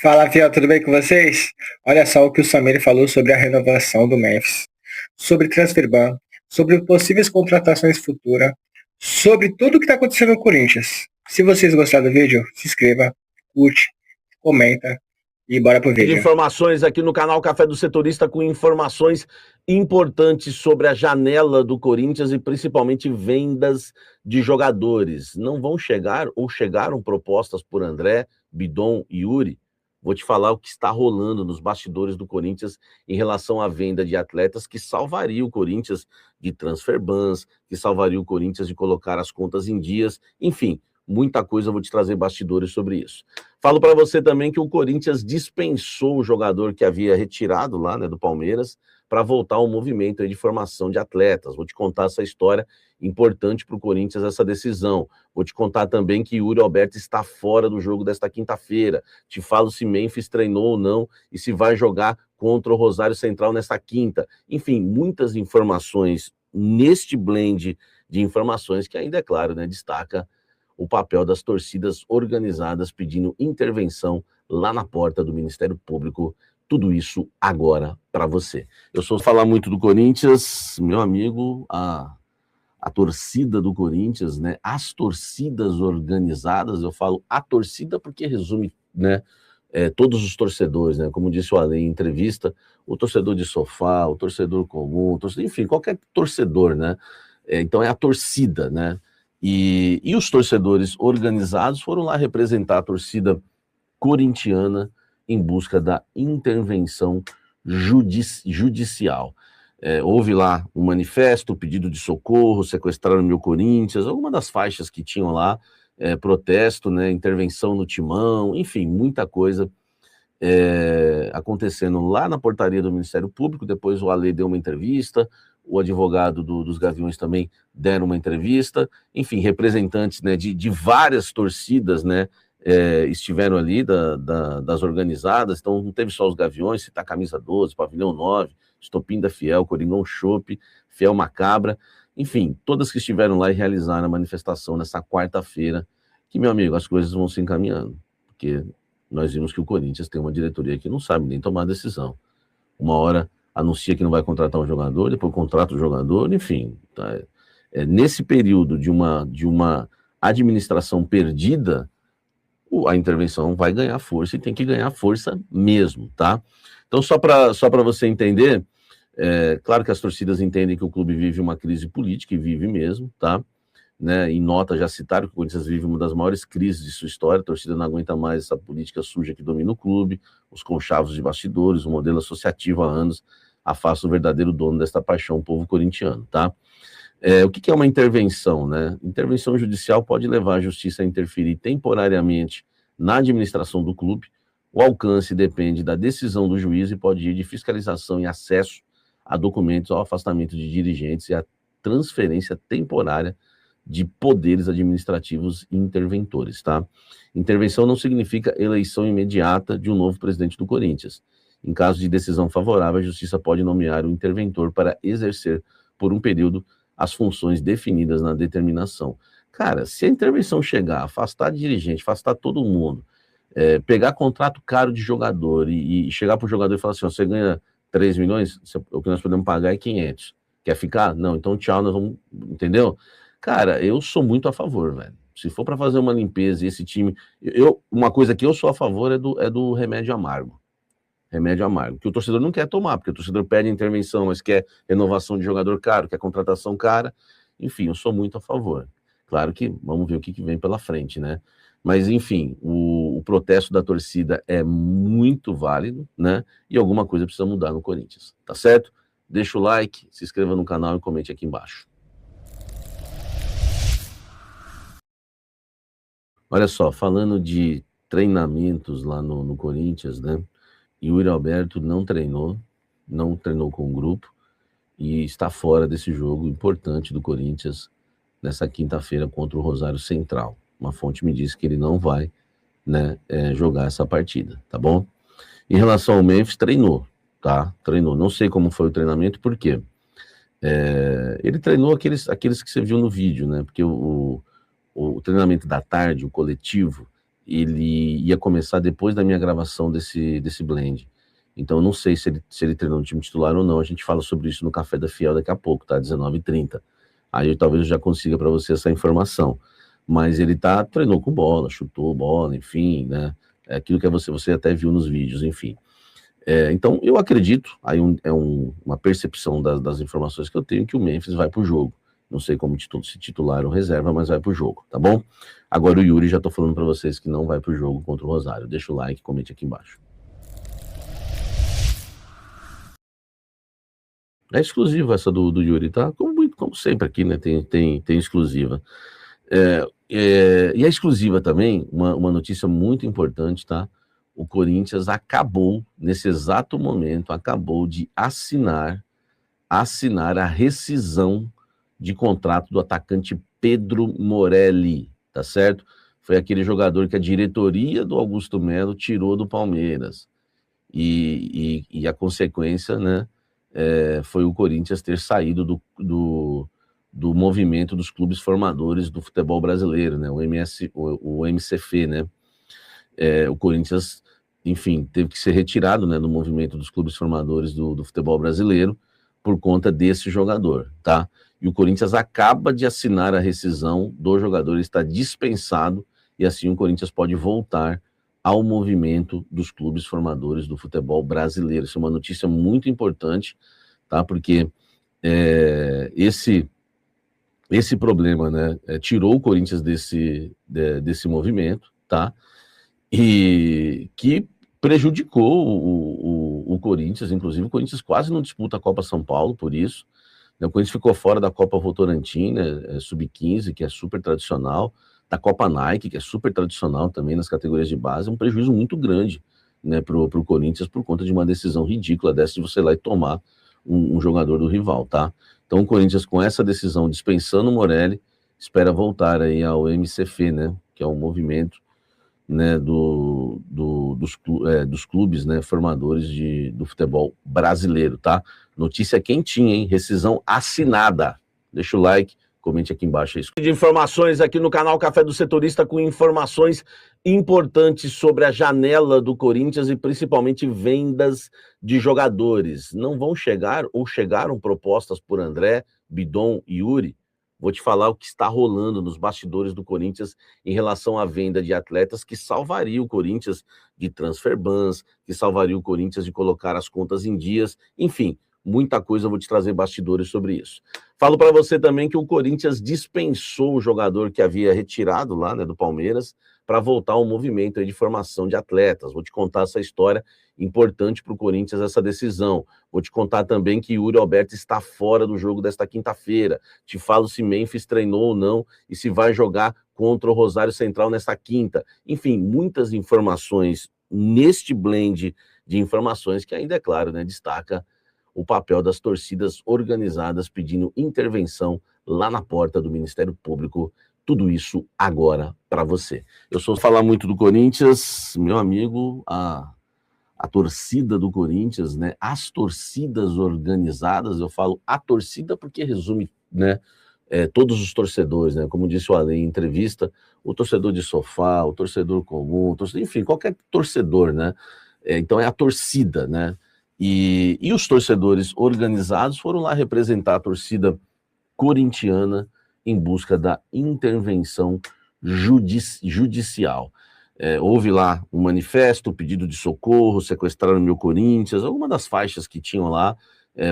Fala, Fiel, tudo bem com vocês? Olha só o que o Samir falou sobre a renovação do Memphis, sobre transfer ban, sobre possíveis contratações futuras, sobre tudo o que está acontecendo no Corinthians. Se vocês gostaram do vídeo, se inscreva, curte, comenta e bora pro De vídeo. informações aqui no canal Café do Setorista, com informações importantes sobre a janela do Corinthians e principalmente vendas de jogadores. Não vão chegar ou chegaram propostas por André, Bidon e Yuri? Vou te falar o que está rolando nos bastidores do Corinthians em relação à venda de atletas que salvaria o Corinthians de transfer bans, que salvaria o Corinthians de colocar as contas em dias, enfim, muita coisa eu vou te trazer bastidores sobre isso. Falo para você também que o Corinthians dispensou o jogador que havia retirado lá, né, do Palmeiras, para voltar ao movimento aí de formação de atletas. Vou te contar essa história importante para o Corinthians, essa decisão. Vou te contar também que Yuri Alberto está fora do jogo desta quinta-feira. Te falo se Memphis treinou ou não e se vai jogar contra o Rosário Central nesta quinta. Enfim, muitas informações neste blend de informações que ainda, é claro, né, destaca o papel das torcidas organizadas pedindo intervenção lá na porta do Ministério Público. Tudo isso agora para você. Eu sou falar muito do Corinthians, meu amigo, a torcida do Corinthians, né? As torcidas organizadas, eu falo a torcida porque resume, né? Todos os torcedores, né? Como disse o Ale em entrevista, o torcedor de sofá, o torcedor comum, enfim, qualquer torcedor, né? Então é a torcida, né? E os torcedores organizados foram lá representar a torcida corintiana em busca da intervenção judicial. Houve lá um manifesto, pedido de socorro, sequestraram meu Corinthians, alguma das faixas que tinham lá, protesto, né, intervenção no timão, enfim, muita coisa acontecendo lá na portaria do Ministério Público. Depois o Ale deu uma entrevista, o advogado dos Gaviões também deram uma entrevista, enfim, representantes, né, de várias torcidas, né, estiveram ali, das organizadas. Então não teve só os Gaviões, citar Camisa 12, Pavilhão 9, Estopim da Fiel, Coringão Chopp, Fiel Macabra, enfim, todas que estiveram lá e realizaram a manifestação nessa quarta-feira, que, meu amigo, as coisas vão se encaminhando, porque nós vimos que o Corinthians tem uma diretoria que não sabe nem tomar decisão. Uma hora anuncia que não vai contratar um jogador, depois contrata o jogador, enfim. Tá? Nesse período de uma administração perdida, a intervenção vai ganhar força e tem que ganhar força mesmo, tá? Então, só para você entender, claro que as torcidas entendem que o clube vive uma crise política, e vive mesmo, tá? Né, em nota já citaram que o Corinthians vive uma das maiores crises de sua história, a torcida não aguenta mais essa política suja que domina o clube, os conchavos de bastidores, o modelo associativo há anos afasta o verdadeiro dono desta paixão, o povo corintiano, tá? O que é uma intervenção, né? Intervenção judicial pode levar a justiça a interferir temporariamente na administração do clube. O alcance depende da decisão do juiz e pode ir de fiscalização e acesso a documentos ao afastamento de dirigentes e a transferência temporária de poderes administrativos e interventores, tá? Intervenção não significa eleição imediata de um novo presidente do Corinthians. Em caso de decisão favorável, a justiça pode nomear o interventor para exercer por um período as funções definidas na determinação. Cara, se a intervenção chegar, afastar dirigente, afastar todo mundo, pegar contrato caro de jogador e chegar para o jogador e falar assim, ó, você ganha 3 milhões, o que nós podemos pagar é 500. Quer ficar? Não, então tchau, nós vamos, entendeu? Cara, eu sou muito a favor, velho. Se for para fazer uma limpeza e esse time... uma coisa que eu sou a favor é do remédio amargo. Remédio amargo. Que o torcedor não quer tomar, porque o torcedor pede intervenção, mas quer renovação de jogador caro, quer contratação cara. Enfim, eu sou muito a favor. Claro que vamos ver o que vem pela frente, né? Mas, enfim, o protesto da torcida é muito válido, né? E alguma coisa precisa mudar no Corinthians, tá certo? Deixa o like, se inscreva no canal e comente aqui embaixo. Olha só, falando de treinamentos lá no Corinthians, né? Yuri Alberto não treinou com o grupo e está fora desse jogo importante do Corinthians nessa quinta-feira contra o Rosário Central. Uma fonte me disse que ele não vai, né, jogar essa partida, tá bom? Em relação ao Memphis, treinou, tá? Treinou. Não sei como foi o treinamento, por quê? Ele treinou aqueles que você viu no vídeo, né? Porque o treinamento da tarde, o coletivo, ele ia começar depois da minha gravação desse blend. Então, eu não sei se ele treinou no time titular ou não. A gente fala sobre isso no Café da Fiel daqui a pouco, tá? 19h30. Aí talvez eu já consiga para você essa informação. Mas ele treinou com bola, chutou bola, enfim, né? É aquilo que você até viu nos vídeos, enfim. Então, eu acredito, aí uma percepção das informações que eu tenho, que o Memphis vai para o jogo. Não sei como se titular ou reserva, mas vai para o jogo, tá bom? Agora o Yuri, já estou falando para vocês que não vai para o jogo contra o Rosário. Deixa o like, comente aqui embaixo. É exclusiva essa do Yuri, tá? Como sempre aqui, né? Tem exclusiva. E a exclusiva também, uma notícia muito importante, tá? O Corinthians acabou, nesse exato momento, de assinar a rescisão de contrato do atacante Pedro Morelli, tá certo? Foi aquele jogador que a diretoria do Augusto Melo tirou do Palmeiras. E a consequência, né, foi o Corinthians ter saído do movimento dos clubes formadores do futebol brasileiro, né, o MCF, né? O Corinthians, enfim, teve que ser retirado, né, do movimento dos clubes formadores do futebol brasileiro por conta desse jogador, tá? E o Corinthians acaba de assinar a rescisão do jogador, ele está dispensado, e assim o Corinthians pode voltar ao movimento dos clubes formadores do futebol brasileiro. Isso é uma notícia muito importante, tá? Porque esse problema, né, tirou o Corinthians desse movimento, tá? E que prejudicou o Corinthians, inclusive o Corinthians quase não disputa a Copa São Paulo por isso, né? O Corinthians ficou fora da Copa Votorantim, né, Sub-15, que é super tradicional, da Copa Nike, que é super tradicional também nas categorias de base, é um prejuízo muito grande, né, pro Corinthians por conta de uma decisão ridícula dessa de você ir lá e tomar um jogador do rival, tá? Então o Corinthians, com essa decisão, dispensando o Morelli, espera voltar aí ao MCF, né, que é um movimento, né, dos clubes, né, formadores do futebol brasileiro, tá? Notícia quentinha, hein? Rescisão assinada. Deixa o like, comente aqui embaixo isso. De informações aqui no canal Café do Setorista, com informações importantes sobre a janela do Corinthians e principalmente vendas de jogadores. Não vão chegar ou chegaram propostas por André, Bidon e Yuri? Vou te falar o que está rolando nos bastidores do Corinthians em relação à venda de atletas que salvaria o Corinthians de transfer bans, que salvaria o Corinthians de colocar as contas em dias, enfim, muita coisa. Eu vou te trazer bastidores sobre isso. Falo para você também que o Corinthians dispensou o jogador que havia retirado lá, né, do Palmeiras, para voltar ao movimento aí de formação de atletas. Vou te contar essa história importante para o Corinthians, essa decisão. Vou te contar também que Yuri Alberto está fora do jogo desta quinta-feira. Te falo se Memphis treinou ou não e se vai jogar contra o Rosário Central nesta quinta. Enfim, muitas informações neste blend de informações que ainda, é claro, né, destaca o papel das torcidas organizadas pedindo intervenção lá na porta do Ministério Público. Tudo isso agora para você. Eu sou falar muito do Corinthians, meu amigo, a torcida do Corinthians, né? As torcidas organizadas, eu falo a torcida porque resume, né, todos os torcedores, né? Como disse o Ale em entrevista, o torcedor de sofá, o torcedor comum, enfim, qualquer torcedor, né? Então é a torcida, né? E os torcedores organizados foram lá representar a torcida corintiana em busca da intervenção judicial. Houve lá um manifesto, pedido de socorro, sequestraram meu Corinthians, alguma das faixas que tinham lá,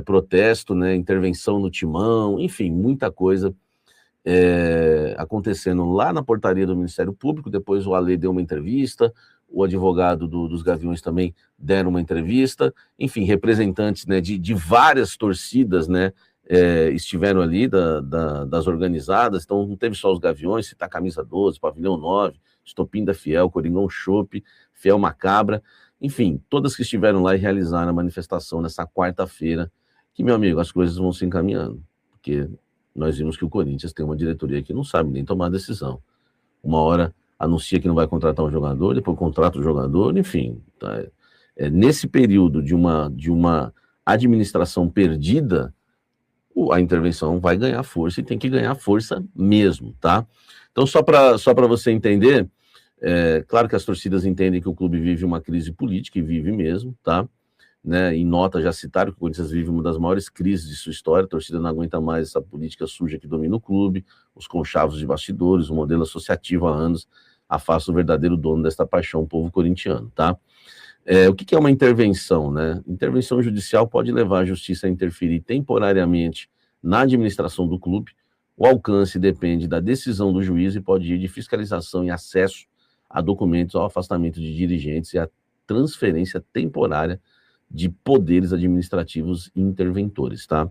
protesto, né, intervenção no timão, enfim, muita coisa acontecendo lá na portaria do Ministério Público. Depois o Ale deu uma entrevista, o advogado dos Gaviões também deram uma entrevista, enfim, representantes, né, de várias torcidas, né, estiveram ali, das organizadas. Então não teve só os Gaviões, citar Camisa 12, Pavilhão 9, Estopim da Fiel, Coringão Chopp, Fiel Macabra, enfim, todas que estiveram lá e realizaram a manifestação nessa quarta-feira, que, meu amigo, as coisas vão se encaminhando, porque nós vimos que o Corinthians tem uma diretoria que não sabe nem tomar decisão. Uma hora anuncia que não vai contratar um jogador, depois contrata o jogador, enfim. Tá? Nesse período de uma administração perdida, a intervenção vai ganhar força e tem que ganhar força mesmo, tá? Então, só para você entender, Claro que as torcidas entendem que o clube vive uma crise política, e vive mesmo, tá? Né, em nota já citaram que o Corinthians vive uma das maiores crises de sua história, a torcida não aguenta mais essa política suja que domina o clube, os conchavos de bastidores, o modelo associativo há anos afasta o verdadeiro dono desta paixão, o povo corintiano, tá? O que é uma intervenção, né? Intervenção judicial pode levar a justiça a interferir temporariamente na administração do clube. O alcance depende da decisão do juiz e pode ir de fiscalização e acesso a documentos ao afastamento de dirigentes e a transferência temporária de poderes administrativos e interventores, tá?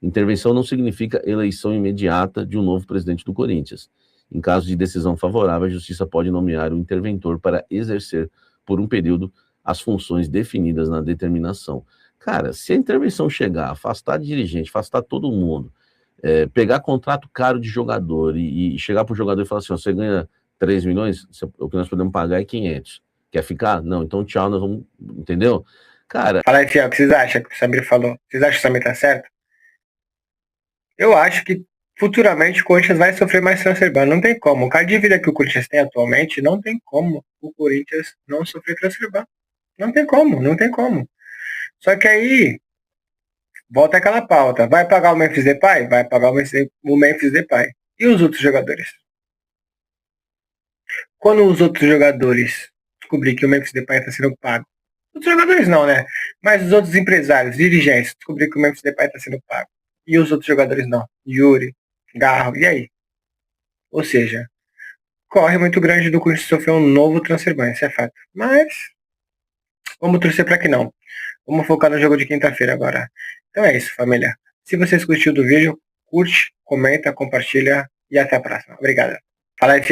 Intervenção não significa eleição imediata de um novo presidente do Corinthians. Em caso de decisão favorável, a justiça pode nomear o interventor para exercer por um período as funções definidas na determinação. Cara, se a intervenção chegar, afastar dirigente, afastar todo mundo, pegar contrato caro de jogador e chegar para o jogador e falar assim, ó, você ganha 3 milhões, o que nós podemos pagar é 500. Quer ficar? Não, então tchau, nós vamos, entendeu? Cara... Fala aí, Fiel, o que vocês acham que o Samir falou? Vocês acham que o Samir tá certo? Eu acho que futuramente o Corinthians vai sofrer mais transfer ban. Não tem como. O cara de vida que o Corinthians tem atualmente, não tem como o Corinthians não sofrer transfer ban. Não tem como, não tem como. Só que aí, volta aquela pauta. Vai pagar o Memphis Depay? Vai pagar o Memphis Depay. E os outros jogadores? Quando os outros jogadores descobrir que o Memphis Depay está sendo pago, os jogadores não, né? Mas os outros empresários, dirigentes, descobrir que o Memphis Depay está sendo pago. E os outros jogadores não. Yuri, Garro, e aí? Ou seja, corre muito grande do Corinthians sofrer um novo transfer ban, isso é fato. Mas, vamos torcer para que não. Vamos focar no jogo de quinta-feira agora. Então é isso, família. Se vocês curtiram do vídeo, curte, comenta, compartilha e até a próxima. Obrigado. Fala aí,